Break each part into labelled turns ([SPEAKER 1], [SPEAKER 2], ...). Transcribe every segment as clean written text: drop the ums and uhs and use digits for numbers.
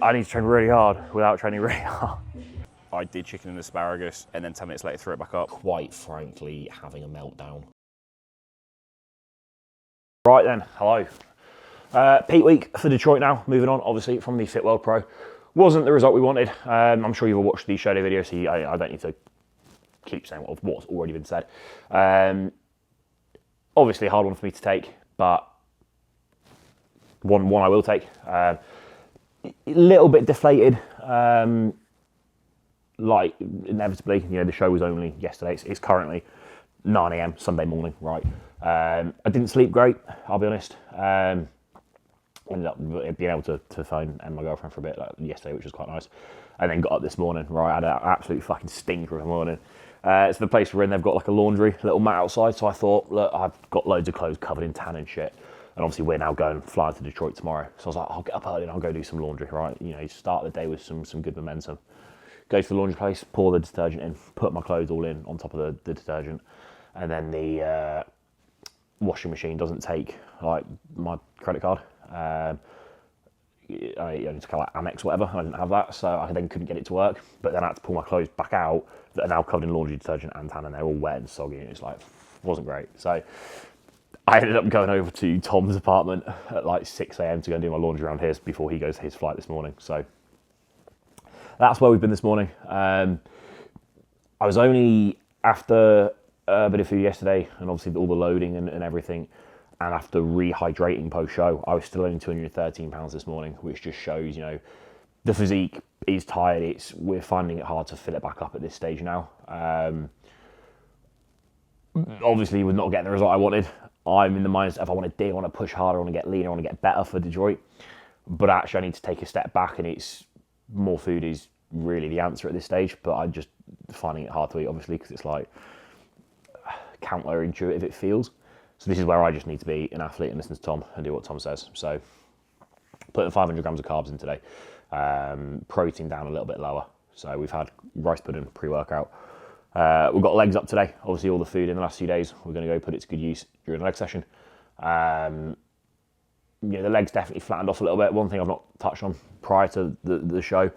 [SPEAKER 1] I need to train really hard without training really hard.
[SPEAKER 2] I did chicken and asparagus, and then 10 minutes later threw it back up.
[SPEAKER 3] Quite frankly, having a meltdown.
[SPEAKER 1] Right then, hello. Peak week for Detroit now, moving on, obviously, from the Fit World Pro. Wasn't the result we wanted. I'm sure you've all watched the show day video, so I don't need to keep saying what's already been said. Obviously a hard one for me to take, but one I will take. A little bit deflated, like inevitably, the show was only yesterday. It's currently 9 AM Sunday morning, right? I didn't sleep great, I'll be honest. Ended up being able to phone and my girlfriend for a bit yesterday, which was quite nice. And then got up this morning, right? I had an absolute fucking stinker of a morning. It's the place we're in, they've got like a laundry, little mat outside. So I thought, look, I've got loads of clothes covered in tan and shit. And obviously we're now flying to Detroit tomorrow. So I was like, I'll get up early and I'll go do some laundry, right? Start the day with some good momentum. Go to the laundry place, pour the detergent in, put my clothes all in on top of the detergent. And then the washing machine doesn't take like my credit card. I need to call it Amex or whatever. I didn't have that, so I then couldn't get it to work. But then I had to pull my clothes back out that are now covered in laundry detergent and tan, and they're all wet and soggy. And it's like, wasn't great. So I ended up going over to Tom's apartment at like 6 AM to go and do my laundry around here before he goes to his flight this morning. So that's where we've been this morning. I was only after a bit of food yesterday, and obviously all the loading and everything. And after rehydrating post-show, I was still only 213 pounds this morning, which just shows, the physique is tired. We're finding it hard to fill it back up at this stage now. Obviously, we're not getting the result I wanted. I'm in the mindset if I want to dig, I want to push harder, I want to get leaner, I want to get better for Detroit. But actually, I need to take a step back, and it's more food is really the answer at this stage. But I'm just finding it hard to eat, obviously, because it's like counterintuitive it feels. So this is where I just need to be an athlete and listen to Tom and do what Tom says. So putting 500 grams of carbs in today, protein down a little bit lower. So we've had rice pudding pre-workout. We've got legs up today. Obviously all the food in the last few days, we're going to go put it to good use during the leg session. The legs definitely flattened off a little bit. One thing I've not touched on prior to the show,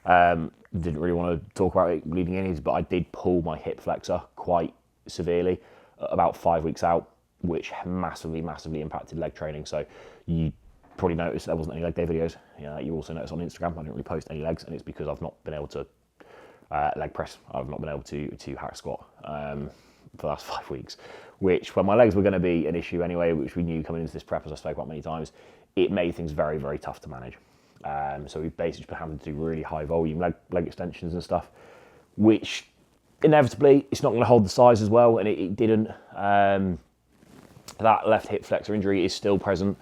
[SPEAKER 1] didn't really want to talk about it leading in, but I did pull my hip flexor quite severely about 5 weeks out, which massively impacted leg training. So you probably noticed there wasn't any leg day videos. You also noticed on Instagram I didn't really post any legs, and it's because I've not been able to leg press. I've not been able to hack squat for the last 5 weeks, which when my legs were going to be an issue anyway, which we knew coming into this prep, as I spoke about many times, it made things very, very tough to manage. So we've basically been having to do really high volume leg extensions and stuff, which inevitably it's not going to hold the size as well, and it didn't. That left hip flexor injury is still present.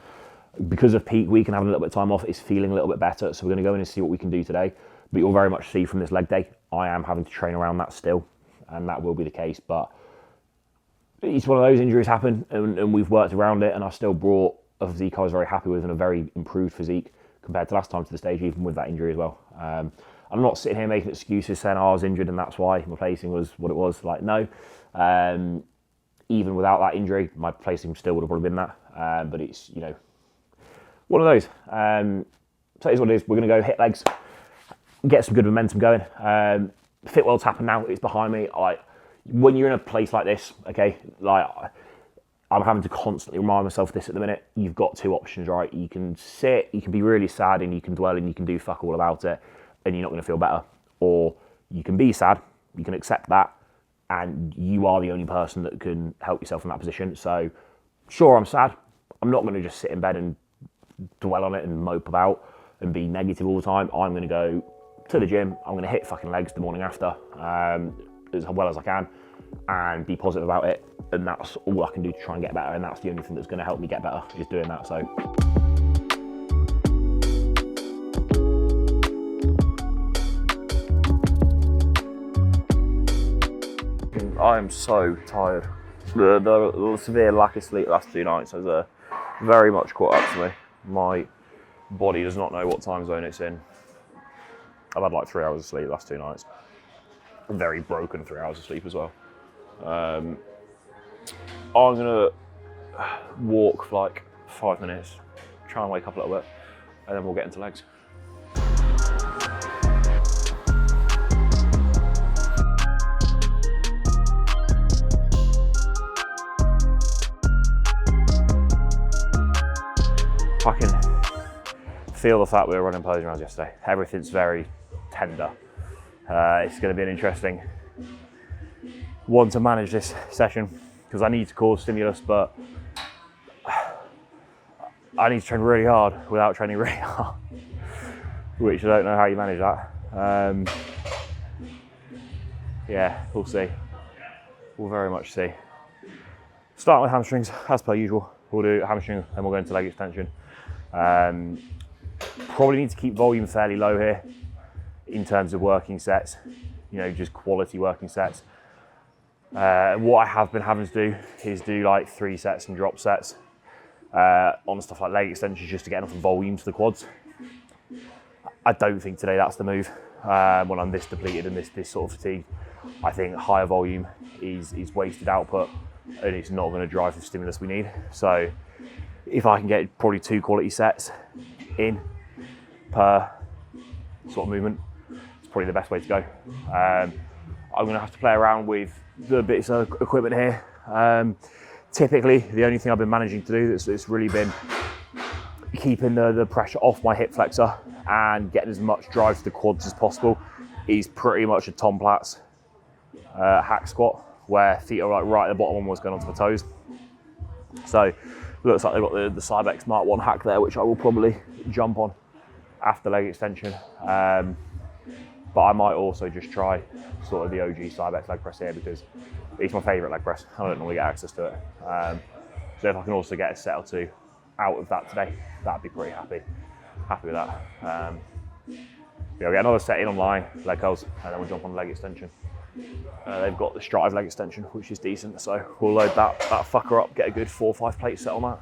[SPEAKER 1] Because of peak week and having a little bit of time off, it's feeling a little bit better. So we're going to go in and see what we can do today. But you'll very much see from this leg day, I am having to train around that still, and that will be the case. But it's one of those injuries happen, and we've worked around it, and I still brought a physique I was very happy with and a very improved physique compared to last time to the stage, even with that injury as well. I'm not sitting here making excuses saying, I was injured and that's why my placing was what it was. Like, no. Even without that injury, my placing still would have probably been that. But it's, one of those. So it is what it is. We're going to go hit legs, get some good momentum going. Fit World's happened now. It's behind me. When you're in a place like this, okay, I'm having to constantly remind myself of this at the minute. You've got two options, right? You can sit, you can be really sad, and you can dwell and you can do fuck all about it, and you're not going to feel better. Or you can be sad, you can accept that, and you are the only person that can help yourself in that position. So, sure, I'm sad. I'm not going to just sit in bed and dwell on it and mope about and be negative all the time. I'm going to go to the gym. I'm going to hit fucking legs the morning after as well as I can and be positive about it. And that's all I can do to try and get better. And that's the only thing that's going to help me get better, is doing that. So. I am so tired. The severe lack of sleep the last 2 nights has very much caught up to me. My body does not know what time zone it's in. I've had like 3 hours of sleep the last 2 nights. Very broken 3 hours of sleep as well. I'm gonna walk for like 5 minutes, try and wake up a little bit, and then we'll get into legs. feel the fact we were running posing rounds yesterday. Everything's very tender. It's going to be an interesting one to manage this session because I need to cause stimulus, but I need to train really hard without training really hard, which I don't know how you manage that. Yeah, we'll see. We'll very much see. Starting with hamstrings, as per usual. We'll do hamstring, then we'll go into leg extension. Probably need to keep volume fairly low here in terms of working sets, you know, just quality working sets. What I have been having to do is do like 3 sets and drop sets on stuff like leg extensions just to get enough volume to the quads. I don't think today that's the move when I'm this depleted and this sort of fatigue. I think higher volume is wasted output and it's not going to drive the stimulus we need. So if I can get probably 2 quality sets in per sort of movement, it's probably the best way to go. I'm going to have to play around with the bits of equipment here. Typically, the only thing I've been managing to do that's really been keeping the pressure off my hip flexor and getting as much drive to the quads as possible is pretty much a Tom Platz hack squat, where feet are like right at the bottom, almost going onto the toes. So looks like they've got the Cybex Mark 1 hack there, which I will probably jump on after leg extension. But I might also just try sort of the OG Cybex leg press here because it's my favourite leg press. I don't normally get access to it. So if I can also get a set or 2 out of that today, that'd be pretty happy with that. Yeah, we'll get another set in online, leg curls, and then we'll jump on leg extension. They've got the Strive leg extension, which is decent, so we'll load that fucker up, get a good 4 or 5 plate set on that.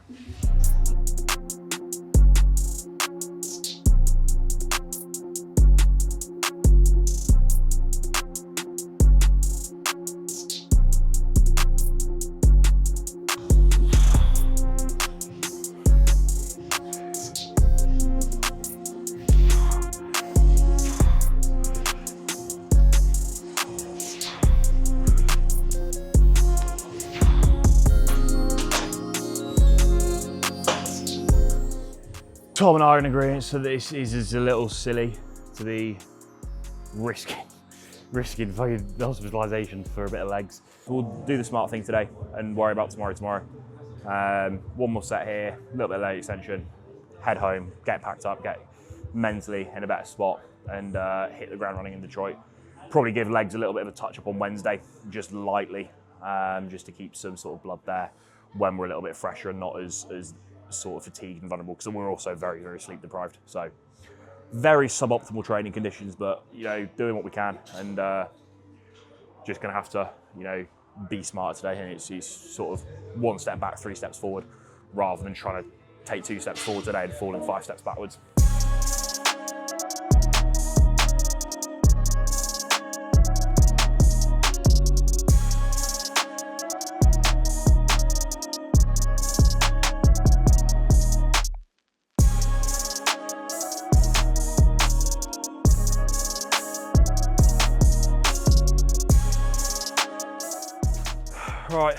[SPEAKER 1] Tom and I are in agreement, so this is a little silly to be risking fucking hospitalisation for a bit of legs. We'll do the smart thing today and worry about tomorrow. 1 more set here, a little bit of leg extension, head home, get packed up, get mentally in a better spot and hit the ground running in Detroit. Probably give legs a little bit of a touch up on Wednesday, just lightly, just to keep some sort of blood there when we're a little bit fresher and not as sort of fatigued and vulnerable, because we're also very, very sleep deprived. So very suboptimal training conditions, but you know, doing what we can and just gonna have to, you know, be smart today. And it's sort of 1 step back, 3 steps forward, rather than trying to take 2 steps forward today and falling 5 steps backwards. Right,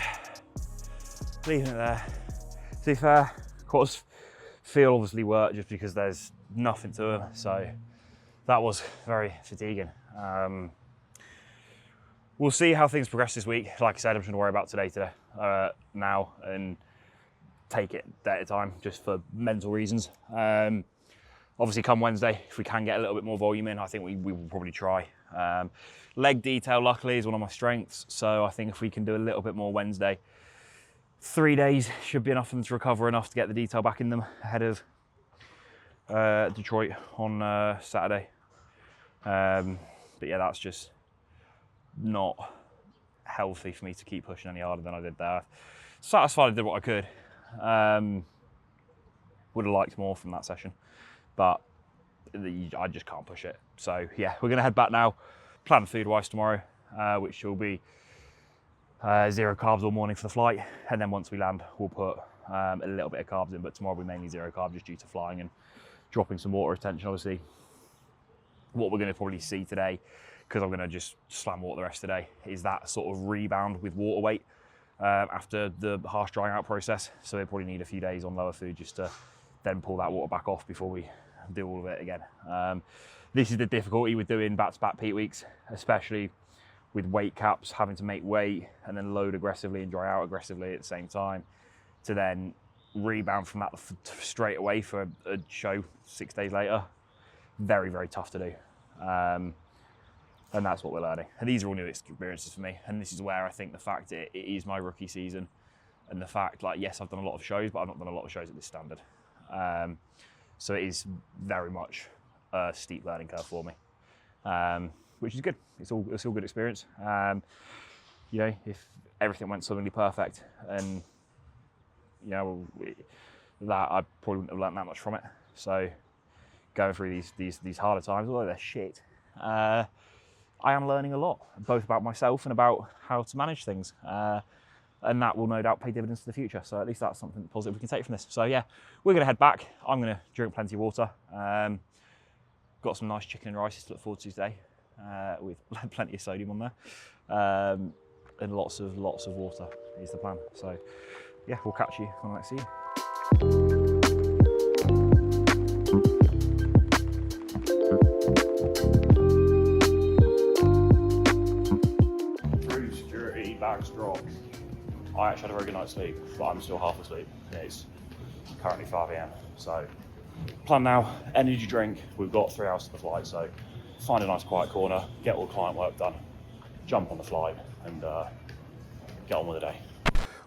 [SPEAKER 1] leaving it there. To be fair, quads feel obviously work just because there's nothing to them, so that was very fatiguing. We'll see how things progress this week. Like I said, I'm just going to worry about today now and take it day at a time just for mental reasons. Obviously come Wednesday, if we can get a little bit more volume in, I think we will probably try. Leg detail, luckily, is one of my strengths, so I think if we can do a little bit more Wednesday, 3 days should be enough for them to recover enough to get the detail back in them ahead of Detroit on Saturday. But yeah, that's just not healthy for me to keep pushing any harder than I did there. Satisfied I did what I could. Would have liked more from that session, but I just can't push it. So yeah, we're gonna head back now. Plan food-wise tomorrow, which will be 0 carbs all morning for the flight, and then once we land, we'll put a little bit of carbs in, but tomorrow will be mainly 0 carb just due to flying and dropping some water retention. Obviously, what we're gonna probably see today, because I'm gonna just slam water the rest of the day, is that sort of rebound with water weight after the harsh drying out process. So they probably need a few days on lower food just to then pull that water back off before we do all of it again. This is the difficulty with doing back-to-back peak weeks, especially with weight caps, having to make weight and then load aggressively and dry out aggressively at the same time, to then rebound from that straight away for a show 6 days later. Very, very tough to do. And that's what we're learning. And these are all new experiences for me. And this is where I think the fact it is my rookie season, and the fact, like, yes, I've done a lot of shows, but I've not done a lot of shows at this standard. So it is very much a steep learning curve for me, which is good. It's all good experience. You know, if everything went suddenly perfect, and you know that, I probably wouldn't have learned that much from it. So going through these harder times, although they're shit, I am learning a lot, both about myself and about how to manage things. And that will no doubt pay dividends to the future. So at least that's something positive we can take from this. So yeah, we're gonna head back. I'm gonna drink plenty of water. Got some nice chicken and rice to look forward to today, with plenty of sodium on there. And lots of water is the plan. So yeah, we'll catch you when I next see you. Bags dropped. I actually had a very good night's sleep, but I'm still half asleep. It's currently 5 AM. So plan now, energy drink. We've got 3 hours to the flight, so find a nice quiet corner, get all the client work done, jump on the flight, and get on with the day.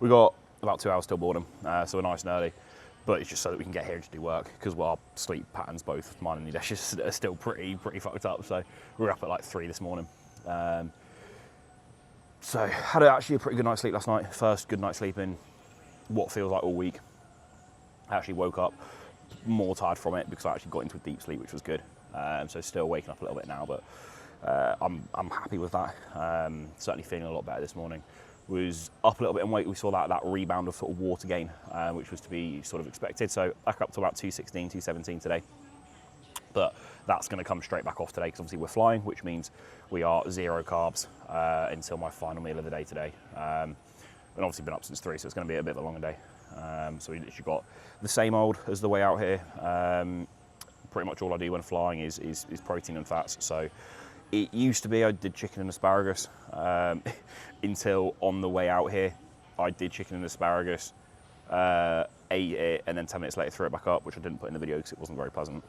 [SPEAKER 1] We've got about 2 hours till boredom, so we're nice and early, but it's just so that we can get here and just do work, because our sleep patterns, both mine and Nidesh's, are still pretty fucked up. So we were up at like 3 this morning. So had actually a pretty good night's sleep last night. First good night's sleep in what feels like all week. I actually woke up more tired from it because I actually got into a deep sleep, which was good. So still waking up a little bit now, but I'm happy with that. Certainly feeling a lot better this morning. Was up a little bit in weight. We saw that rebound of sort of water gain, which was to be sort of expected. So back up to about 216, 217 today. But that's going to come straight back off today because obviously we're flying, which means we are 0 carbs until my final meal of the day today. And obviously been up since 3, so it's going to be a bit of a longer day. So we literally got the same old as the way out here. Pretty much all I do when flying is protein and fats. So it used to be I did chicken and asparagus until on the way out here I did chicken and asparagus, ate it, and then 10 minutes later threw it back up, which I didn't put in the video because it wasn't very pleasant.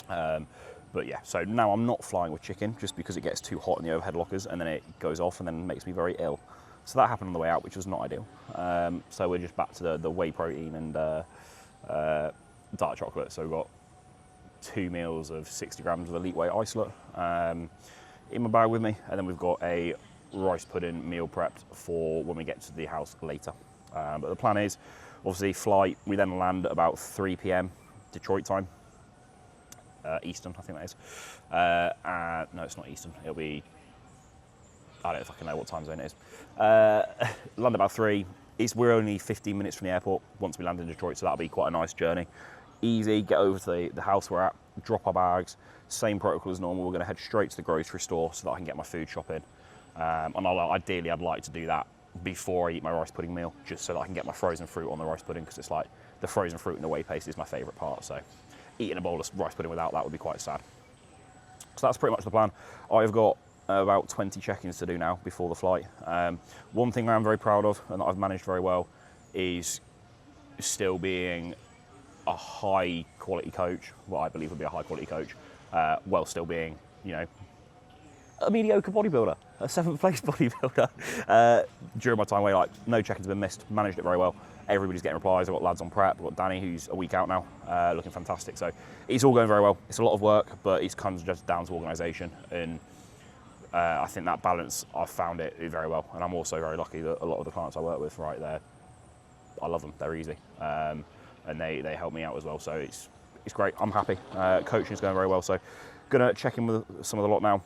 [SPEAKER 1] But yeah, so now I'm not flying with chicken just because it gets too hot in the overhead lockers and then it goes off and then makes me very ill. So that happened on the way out, which was not ideal. So we're just back to the whey protein and dark chocolate. So we've got 2 meals of 60 grams of elite whey isolate in my bag with me, and then we've got a rice pudding meal prepped for when we get to the house later. But the plan is obviously flight. We then land at about 3 PM Detroit time. Eastern, I think that is. No, it's not Eastern. It'll be, I don't fucking know what time zone it is. Land about 3. We're only 15 minutes from the airport once we land in Detroit, so that'll be quite a nice journey. Easy, get over to the house we're at, drop our bags, same protocol as normal. We're going to head straight to the grocery store so that I can get my food shopping. And ideally, I'd like to do that before I eat my rice pudding meal, just so that I can get my frozen fruit on the rice pudding, because it's like the frozen fruit and the whey paste is my favourite part. So eating a bowl of rice pudding without that would be quite sad. So that's pretty much the plan. I've got about 20 check-ins to do now before the flight. One thing I'm very proud of and that I've managed very well is still being a high quality coach, what I believe would be a high quality coach, while still being, you know, a mediocre bodybuilder, a 7th place bodybuilder. During my time away, like, no check-ins have been missed, managed it very well. Everybody's getting replies. I've got lads on prep. I've got Danny, who's a week out now, looking fantastic. So it's all going very well. It's a lot of work, but it comes just down to organisation. And I think that balance, I've found it very well. And I'm also very lucky that a lot of the clients I work with right there, I love them. They're easy. And they help me out as well. So it's great. I'm happy. Coaching is going very well. So going to check in with some of the lot now,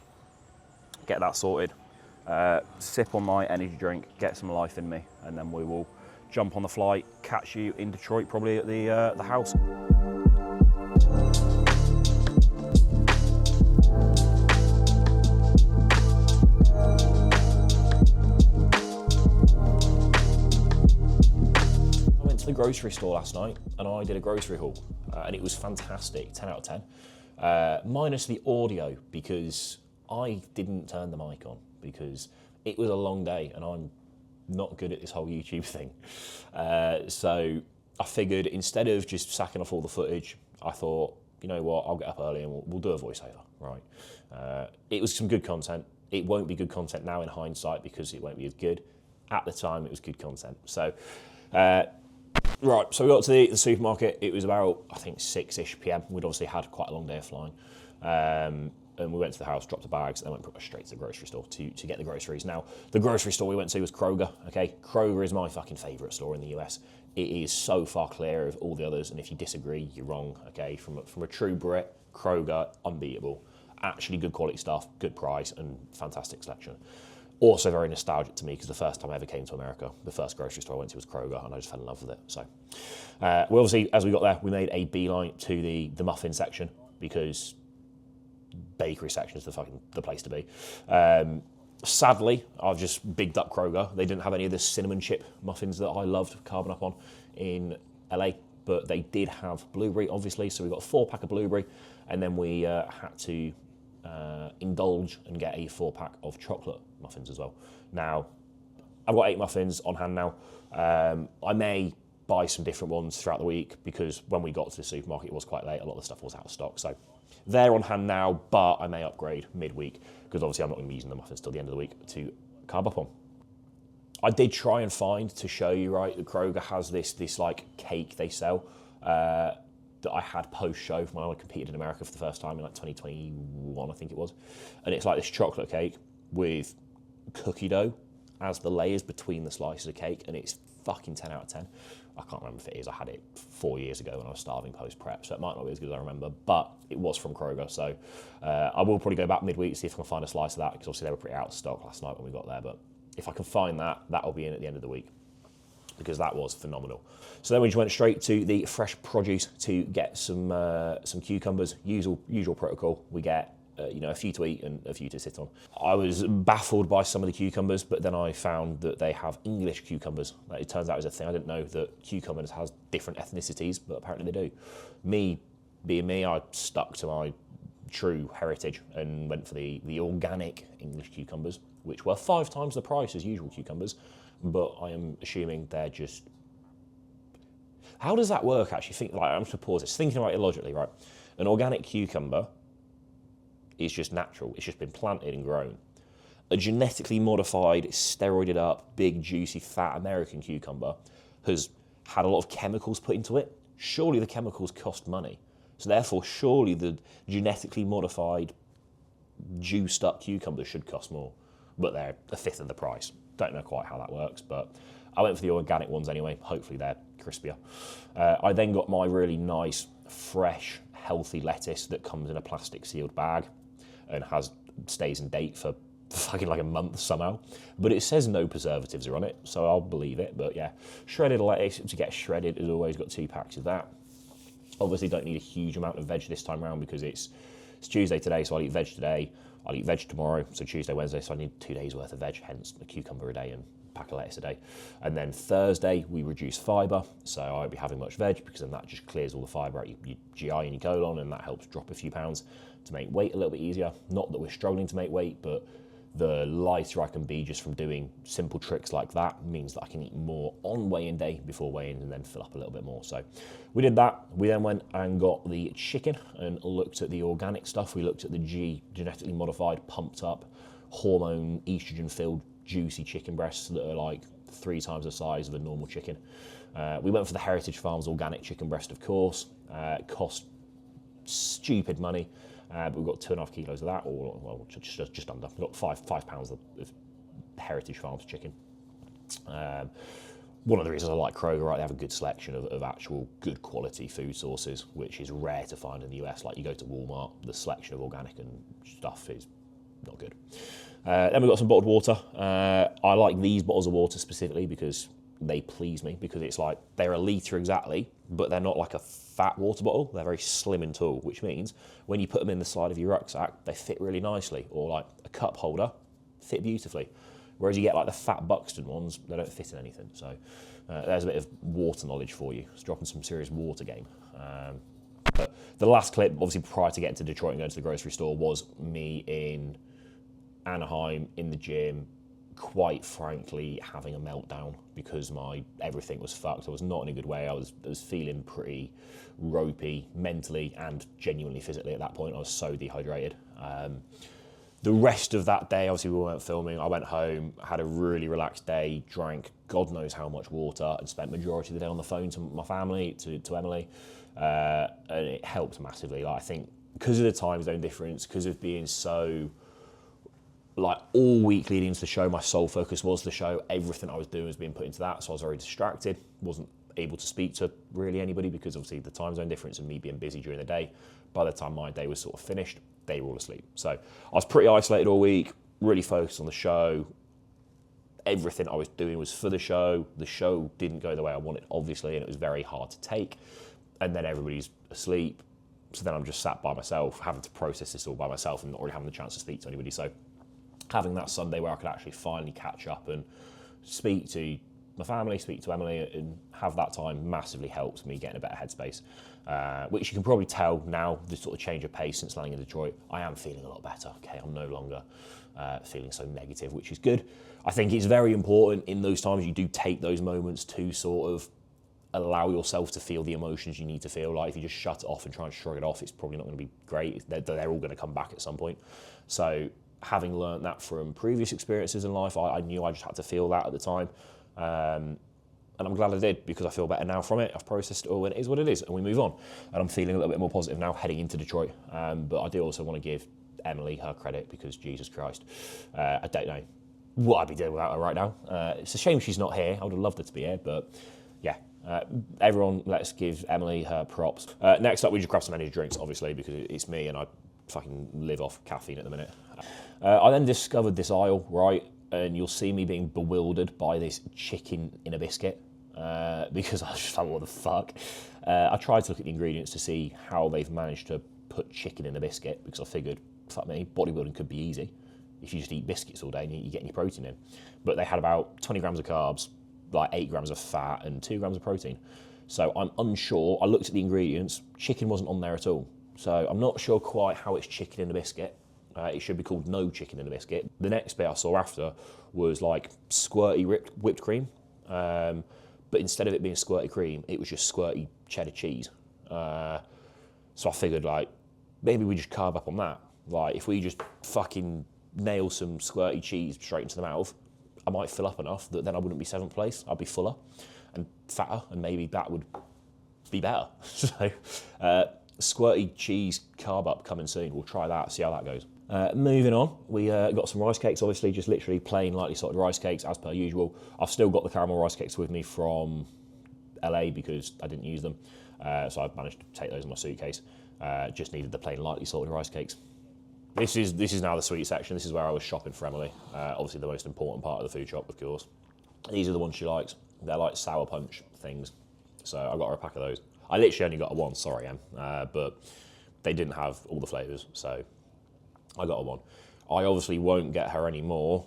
[SPEAKER 1] get that sorted, sip on my energy drink, get some life in me, and then we will jump on the flight, catch you in Detroit, probably at the house.
[SPEAKER 3] I went to the grocery store last night and I did a grocery haul. and it was fantastic, 10 out of 10. Minus the audio, because I didn't turn the mic on, because it was a long day, and I'm not good at this whole YouTube thing. So I figured instead of just sacking off all the footage, I thought, you know what, I'll get up early and we'll do a voiceover, right? It was some good content. It won't be good content now in hindsight because it won't be as good. At the time, it was good content. So, right, so we got to the supermarket. It was about, I think, 6-ish PM. We'd obviously had quite a long day of flying. And we went to the house, dropped the bags, and then went pretty much straight to the grocery store to get the groceries. Now, the grocery store we went to was Kroger, okay? Kroger is my fucking favourite store in the US. It is so far clear of all the others, and if you disagree, you're wrong, okay? From a true Brit, Kroger, unbeatable. Actually good quality stuff, good price, and fantastic selection. Also very nostalgic to me because the first time I ever came to America, the first grocery store I went to was Kroger, and I just fell in love with it. So, we obviously, as we got there, we made a beeline to the muffin section because bakery section is the place to be. Sadly, I've just bigged up Kroger. They didn't have any of the cinnamon chip muffins that I loved carbon up on in LA, but they did have blueberry, obviously. So we got a 4-pack of blueberry, and then we had to indulge and get a 4-pack of chocolate muffins as well. Now, I've got 8 muffins on hand now. I may buy some different ones throughout the week because when we got to the supermarket, it was quite late. A lot of the stuff was out of stock. So they're on hand now, but I may upgrade midweek because obviously I'm not going to be using the muffins till the end of the week to carb up on. I did try and find to show you, right, that Kroger has this like cake they sell that I had post-show when I competed in America for the first time in like 2021, I think it was. And it's like this chocolate cake with cookie dough as the layers between the slices of cake, and it's fucking 10 out of 10. I can't remember if it is. I had it 4 years ago when I was starving post-prep, so it might not be as good as I remember, but it was from Kroger. So I will probably go back midweek to see if I can find a slice of that, because obviously they were pretty out of stock last night when we got there, but if I can find that, that'll be in at the end of the week, because that was phenomenal. So then we just went straight to the fresh produce to get some cucumbers. Usual protocol. We get a few to eat and a few to sit on. I was baffled by some of the cucumbers, but then I found that they have English cucumbers. It turns out is a thing. I didn't know that cucumbers has different ethnicities, but apparently they do. Me, being me, I stuck to my true heritage and went for the organic English cucumbers, which were 5 times the price as usual cucumbers, but I am assuming they're just... How does that work, actually? I'm just going to pause this. Thinking about it logically, right? An organic cucumber is just natural. It's just been planted and grown. A genetically modified, steroided up, big, juicy, fat American cucumber has had a lot of chemicals put into it. Surely the chemicals cost money. So therefore, surely the genetically modified, juiced up cucumbers should cost more. But they're a fifth of the price. Don't know quite how that works, but I went for the organic ones anyway. Hopefully they're crispier. I then got my really nice, fresh, healthy lettuce that comes in a plastic sealed bag and stays in date for fucking like a month somehow. But it says no preservatives are on it, so I'll believe it. But yeah, shredded lettuce to get shredded, as always, got 2 packs of that. Obviously don't need a huge amount of veg this time around because it's Tuesday today, so I'll eat veg today. I'll eat veg tomorrow, so Tuesday, Wednesday, so I need 2 days worth of veg, hence a cucumber a day and a pack of lettuce a day. And then Thursday, we reduce fibre, so I won't be having much veg because then that just clears all the fibre out your GI and your colon, and that helps drop a few pounds to make weight a little bit easier. Not that we're struggling to make weight, but the lighter I can be just from doing simple tricks like that means that I can eat more on weigh-in day before weigh-in and then fill up a little bit more. So we did that. We then went and got the chicken and looked at the organic stuff. We looked at the genetically modified, pumped up, hormone, estrogen-filled, juicy chicken breasts that are like 3 times the size of a normal chicken. We went for the Heritage Farms organic chicken breast, of course. It cost stupid money. But we've got 2.5 kilos of that, or well, just under. We've got 5 pounds of Heritage Farms chicken. One of the reasons I like Kroger, right? They have a good selection of actual good quality food sources, which is rare to find in the US. Like you go to Walmart, the selection of organic and stuff is not good. Then we've got some bottled water. I like these bottles of water specifically because they please me, because it's like they're a litre exactly, but they're not like a fat water bottle. They're very slim and tall, which means when you put them in the side of your rucksack, they fit really nicely, or like a cup holder, fit beautifully. Whereas you get like the fat Buxton ones, they don't fit in anything. So there's a bit of water knowledge for you. It's dropping some serious water game. But the last clip, obviously prior to getting to Detroit and going to the grocery store, was me in Anaheim in the gym, quite frankly having a meltdown because everything was fucked. I was not in a good way. I was feeling pretty ropey mentally and genuinely physically at that point. I was so dehydrated. The rest of that day, obviously we weren't filming. I went home, had a really relaxed day, drank God knows how much water, and spent majority of the day on the phone to my family, to Emily, and it helped massively. Like, I think because of the time zone difference, because of being so, like, all week leading into the show, my sole focus was the show. Everything I was doing was being put into that, so I was very distracted. Wasn't able to speak to really anybody because obviously the time zone difference and me being busy during the day. By the time my day was sort of finished, they were all asleep. So I was pretty isolated all week, really focused on the show. Everything I was doing was for the show. The show didn't go the way I wanted, obviously, and it was very hard to take. And then everybody's asleep. So then I'm just sat by myself, having to process this all by myself and not really having the chance to speak to anybody. So having that Sunday where I could actually finally catch up and speak to my family, speak to Emily, and have that time massively helped me get in a better headspace, which you can probably tell now, the sort of change of pace since landing in Detroit. I am feeling a lot better, okay? I'm no longer feeling so negative, which is good. I think it's very important in those times you do take those moments to sort of allow yourself to feel the emotions you need to feel. Like, if you just shut it off and try and shrug it off, it's probably not going to be great. They're all going to come back at some point. So having learned that from previous experiences in life, I knew I just had to feel that at the time. And I'm glad I did, because I feel better now from it. I've processed it all, and it is what it is, and we move on. And I'm feeling a little bit more positive now heading into Detroit. But I do also want to give Emily her credit, because Jesus Christ, I don't know what I'd be doing without her right now. It's a shame she's not here. I would have loved her to be here, but yeah. Everyone, let's give Emily her props. Next up, we just grab some energy drinks, obviously, because it's me and I fucking live off caffeine at the minute. I then discovered this aisle, right? And you'll see me being bewildered by this chicken in a biscuit, because I was just like, what the fuck? I tried to look at the ingredients to see how they've managed to put chicken in a biscuit, because I figured, fuck me, bodybuilding could be easy if you just eat biscuits all day and you get your protein in. But they had about 20 grams of carbs, like 8 grams of fat and 2 grams of protein. So I'm unsure. I looked at the ingredients, chicken wasn't on there at all. So I'm not sure quite how it's chicken in a biscuit. It should be called no chicken in a biscuit. The next bit I saw after was like squirty whipped cream. But instead of it being squirty cream, it was just squirty cheddar cheese. So I figured, like, maybe we just carve up on that. Like, if we just fucking nail some squirty cheese straight into the mouth, I might fill up enough that then I wouldn't be 7th place. I'd be fuller and fatter, and maybe that would be better. So squirty cheese carb up coming soon. We'll try that, see how that goes. Moving on, we got some rice cakes, obviously, just literally plain lightly salted rice cakes as per usual. I've still got the caramel rice cakes with me from LA because I didn't use them. So I managed to take those in my suitcase. Just needed the plain lightly salted rice cakes. This is now the sweet section. This is where I was shopping for Emily. Obviously the most important part of the food shop, of course. These are the ones she likes. They're like sour punch things. So I got her a pack of those. I literally only got her one, sorry Em, but they didn't have all the flavours, so I got her one. I obviously won't get her any more.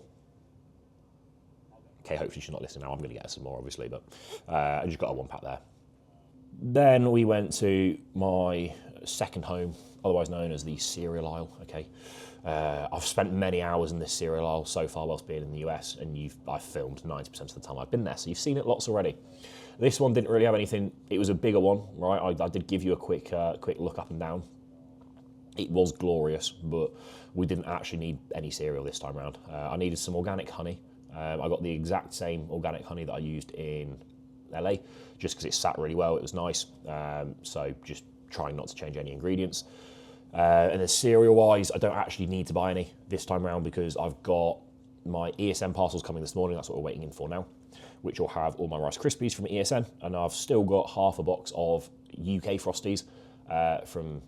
[SPEAKER 3] Okay, hopefully she's not listening now. I'm going to get her some more, obviously, but I just got her one pack there. Then we went to my second home, otherwise known as the cereal aisle. Okay, I've spent many hours in this cereal aisle so far whilst being in the US, and I've filmed 90% of the time I've been there, so you've seen it lots already. This one didn't really have anything. It was a bigger one, right? I did give you a quick look up and down. It was glorious, but we didn't actually need any cereal this time around. I needed some organic honey. I got the exact same organic honey that I used in LA, just because it sat really well. It was nice. So just trying not to change any ingredients. And then cereal-wise, I don't actually need to buy any this time around because I've got my ESN parcels coming this morning. That's what we're waiting in for now, which will have all my Rice Krispies from ESN. And I've still got half a box of UK Frosties from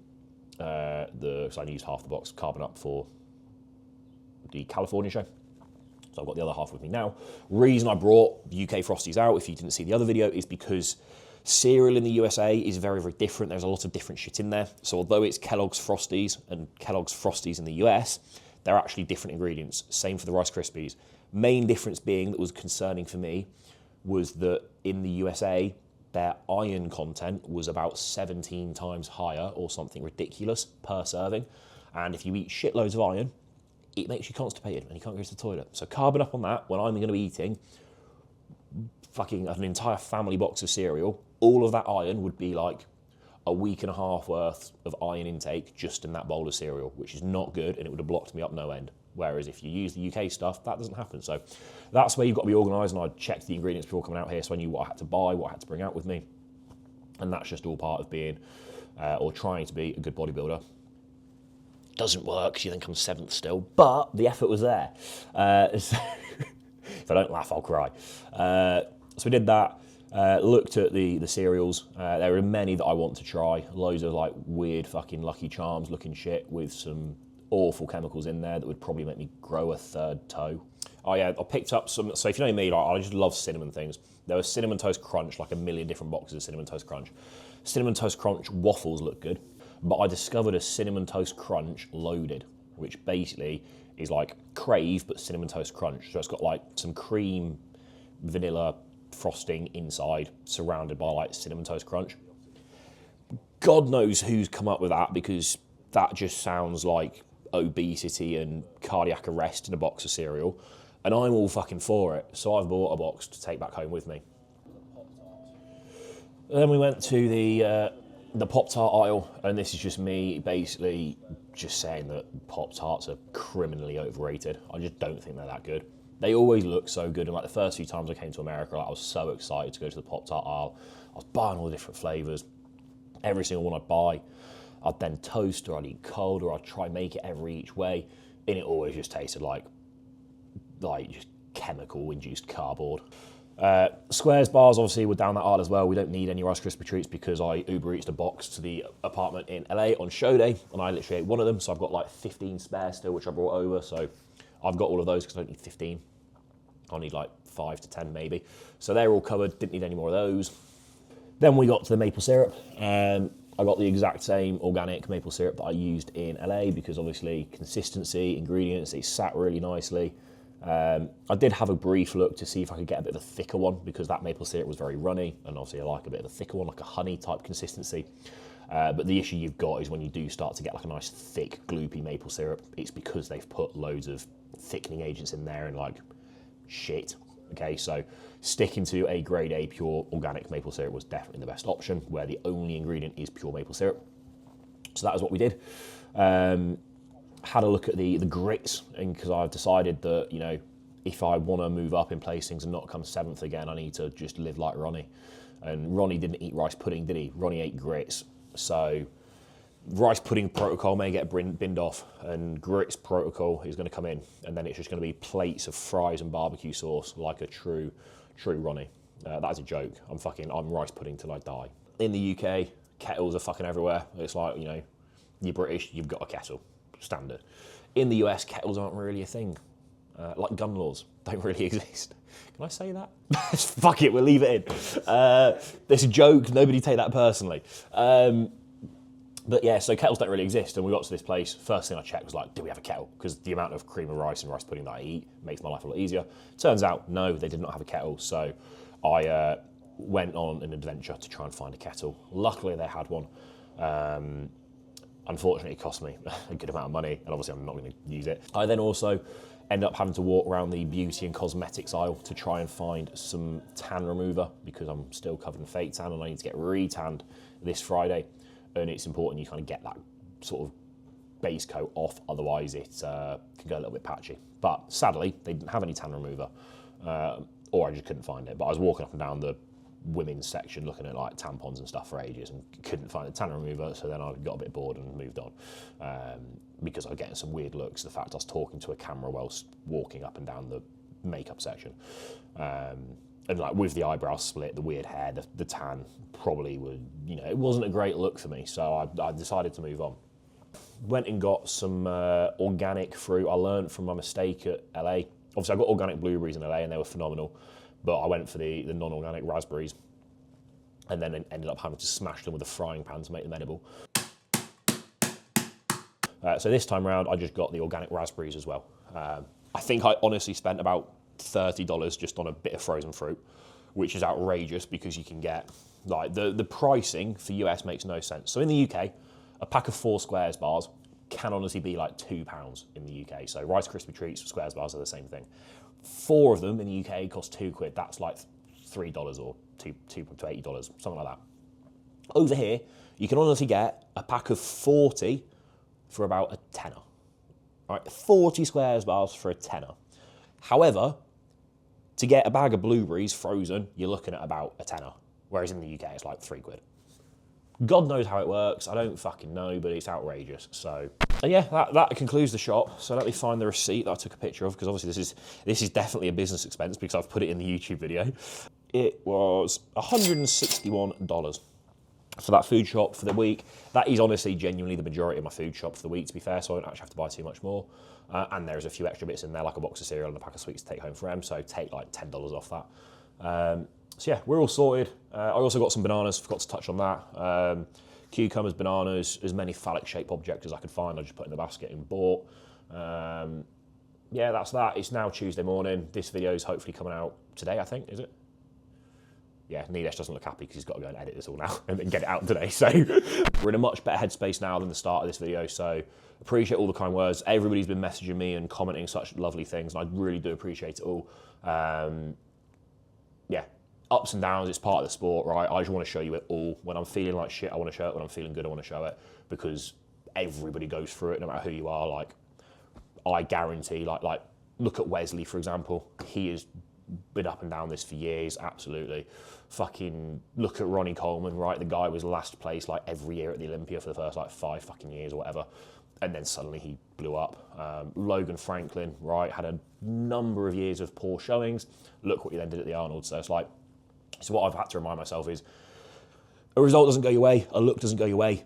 [SPEAKER 3] so I used half the box carbon up for the California show. So I've got the other half with me now. Reason I brought UK Frosties out, if you didn't see the other video, is because cereal in the USA is very, very different. There's a lot of different shit in there. So although it's Kellogg's Frosties and Kellogg's Frosties in the US, they're actually different ingredients. Same for the Rice Krispies. Main difference being that was concerning for me was that in the USA, their iron content was about 17 times higher or something ridiculous per serving. And if you eat shitloads of iron, it makes you constipated and you can't go to the toilet. So carbon up on that when I'm going to be eating fucking an entire family box of cereal, all of that iron would be like a week and a half worth of iron intake just in that bowl of cereal, which is not good, and it would have blocked me up no end. Whereas if you use the UK stuff, that doesn't happen. So that's where you've got to be organised, and I checked the ingredients before coming out here, so I knew what I had to buy, what I had to bring out with me. And that's just all part of being, or trying to be, a good bodybuilder. Doesn't work, because you then come 7th still, but the effort was there. So if I don't laugh, I'll cry. So we did that, looked at the cereals. There are many that I want to try. Loads of like weird fucking Lucky Charms looking shit with some awful chemicals in there that would probably make me grow a 3rd toe. Oh yeah, I picked up some, so if you know me, like, I just love cinnamon things. There was Cinnamon Toast Crunch, like a million different boxes of Cinnamon Toast Crunch. Cinnamon Toast Crunch waffles look good, but I discovered a Cinnamon Toast Crunch loaded, which basically is like Crave, but Cinnamon Toast Crunch. So it's got like some cream, vanilla frosting inside, surrounded by like Cinnamon Toast Crunch. God knows who's come up with that, because that just sounds like obesity and cardiac arrest in a box of cereal, and I'm all fucking for it. So I've bought a box to take back home with me. And then we went to the Pop-Tart aisle, and this is just me basically just saying that Pop-Tarts are criminally overrated. I just don't think they're that good. They always look so good, and like the first few times I came to America, like, I was so excited to go to the Pop-Tart aisle. I was buying all the different flavours. Every single one I'd buy, I'd then toast, or I'd eat cold, or I'd try make it every each way, and it always just tasted like just chemical-induced cardboard. Squares bars obviously were down that aisle as well. We don't need any Rice Krispie treats because I Uber Eatsed a box to the apartment in LA on show day, and I literally ate one of them, so I've got like 15 spare still, which I brought over, so I've got all of those because I don't need 15. I'll need like 5 to 10 maybe. So they're all covered, didn't need any more of those. Then we got to the maple syrup, and I got the exact same organic maple syrup that I used in LA because obviously consistency, ingredients, it sat really nicely. I did have a brief look to see if I could get a bit of a thicker one because that maple syrup was very runny, and obviously I like a bit of a thicker one, like a honey type consistency. But the issue you've got is when you do start to get like a nice thick gloopy maple syrup, it's because they've put loads of thickening agents in there and like shit. Okay, so sticking to a grade A pure organic maple syrup was definitely the best option, where the only ingredient is pure maple syrup. So that is what we did. Had a look at the grits, and because I've decided that, you know, if I want to move up in placings and not come 7th again, I need to just live like Ronnie. And Ronnie didn't eat rice pudding, did he? Ronnie ate grits. So rice pudding protocol may get binned off, and grits protocol is going to come in, and then it's just going to be plates of fries and barbecue sauce like a true Ronnie. That is a joke. I'm rice pudding till I die. In the UK, kettles are fucking everywhere. It's like, you know, you're British, you've got a kettle. Standard. In the US, kettles aren't really a thing. Like gun laws don't really exist. Can I say that? Fuck it, we'll leave it in. It's a joke, nobody take that personally. But yeah, so kettles don't really exist, and we got to this place. First thing I checked was like, do we have a kettle? Because the amount of cream of rice and rice pudding that I eat makes my life a lot easier. Turns out, no, they did not have a kettle, so I went on an adventure to try and find a kettle. Luckily, they had one. Unfortunately, it cost me a good amount of money, and obviously I'm not going to use it. I then also ended up having to walk around the beauty and cosmetics aisle to try and find some tan remover because I'm still covered in fake tan and I need to get re-tanned this Friday. And it's important you kind of get that sort of base coat off, otherwise it can go a little bit patchy. But sadly, they didn't have any tan remover, or I just couldn't find it. But I was walking up and down the women's section looking at like tampons and stuff for ages and couldn't find a tan remover, so then I got a bit bored and moved on because I was getting some weird looks. The fact I was talking to a camera whilst walking up and down the makeup section, and like with the eyebrows split, the weird hair, the tan probably would, you know, it wasn't a great look for me, so I decided to move on. Went and got some organic fruit. I learned from my mistake at LA. Obviously I got organic blueberries in LA and they were phenomenal, but I went for the non-organic raspberries and then ended up having to smash them with a frying pan to make them edible. So this time around, I just got the organic raspberries as well. I think I honestly spent about $30 just on a bit of frozen fruit, which is outrageous because you can get Like the pricing for US makes no sense. So in the UK, a pack of 4 Squares bars can honestly be like £2 in the UK. So Rice Krispie treats for Squares bars are the same thing. 4 of them in the UK cost £2. That's like $3 or $2 to $80, something like that. Over here, you can honestly get a pack of 40 for about a tenner. Right, 40 Squares bars for a tenner. However, to get a bag of blueberries frozen, you're looking at about a tenner, whereas in the UK it's like £3. God knows how it works. I don't fucking know, but it's outrageous. So, and yeah, that concludes the shop. So let me find the receipt that I took a picture of, because obviously this is definitely a business expense because I've put it in the YouTube video. It was $161 for that food shop for the week. That is honestly genuinely the majority of my food shop for the week, to be fair, so I don't actually have to buy too much more. And there's a few extra bits in there, like a box of cereal and a pack of sweets to take home for them, so take like $10 off that. So yeah, we're all sorted. I also got some bananas, forgot to touch on that. Cucumbers, bananas, as many phallic shaped objects as I could find, I just put in the basket and bought. Yeah, that's that. It's now Tuesday morning. This video is hopefully coming out today, I think, is it? Yeah, Nilesh doesn't look happy because he's got to go and edit this all now and then get it out today. So we're in a much better headspace now than the start of this video. So appreciate all the kind words. Everybody's been messaging me and commenting such lovely things, and I really do appreciate it all. Yeah, ups and downs, it's part of the sport, right? I just want to show you it all. When I'm feeling like shit, I want to show it. When I'm feeling good, I want to show it, because everybody goes through it, no matter who you are. Like, I guarantee, like look at Wesley, for example. He has been up and down this for years, absolutely. Fucking look at Ronnie Coleman, right? The guy was last place like every year at the Olympia for the first like 5 fucking years or whatever, and then suddenly he blew up. Logan Franklin, right, had a number of years of poor showings. Look what he then did at the Arnold. So it's like, so what I've had to remind myself is, a result doesn't go your way, a look doesn't go your way.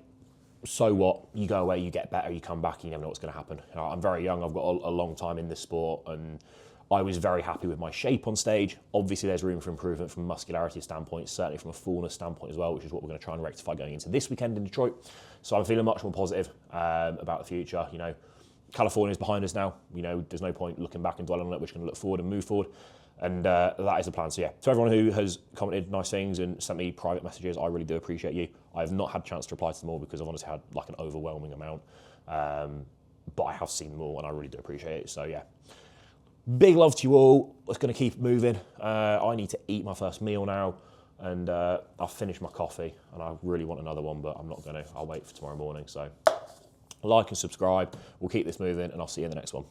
[SPEAKER 3] So what? You go away, you get better, you come back, you never know what's going to happen. You know, I'm very young, I've got a long time in this sport, and I was very happy with my shape on stage. Obviously, there's room for improvement from a muscularity standpoint, certainly from a fullness standpoint as well, which is what we're going to try and rectify going into this weekend in Detroit. So I'm feeling much more positive about the future. You know, California's behind us now. You know, there's no point looking back and dwelling on it. We're just going to look forward and move forward. And that is the plan. So yeah, to everyone who has commented nice things and sent me private messages, I really do appreciate you. I have not had a chance to reply to them all because I've honestly had like an overwhelming amount. But I have seen them all and I really do appreciate it. So yeah. Big love to you all. It's going to keep moving. I need to eat my first meal now, and I'll finish my coffee, and I really want another one, but I'm not going to. I'll wait for tomorrow morning. So like and subscribe. We'll keep this moving, and I'll see you in the next one.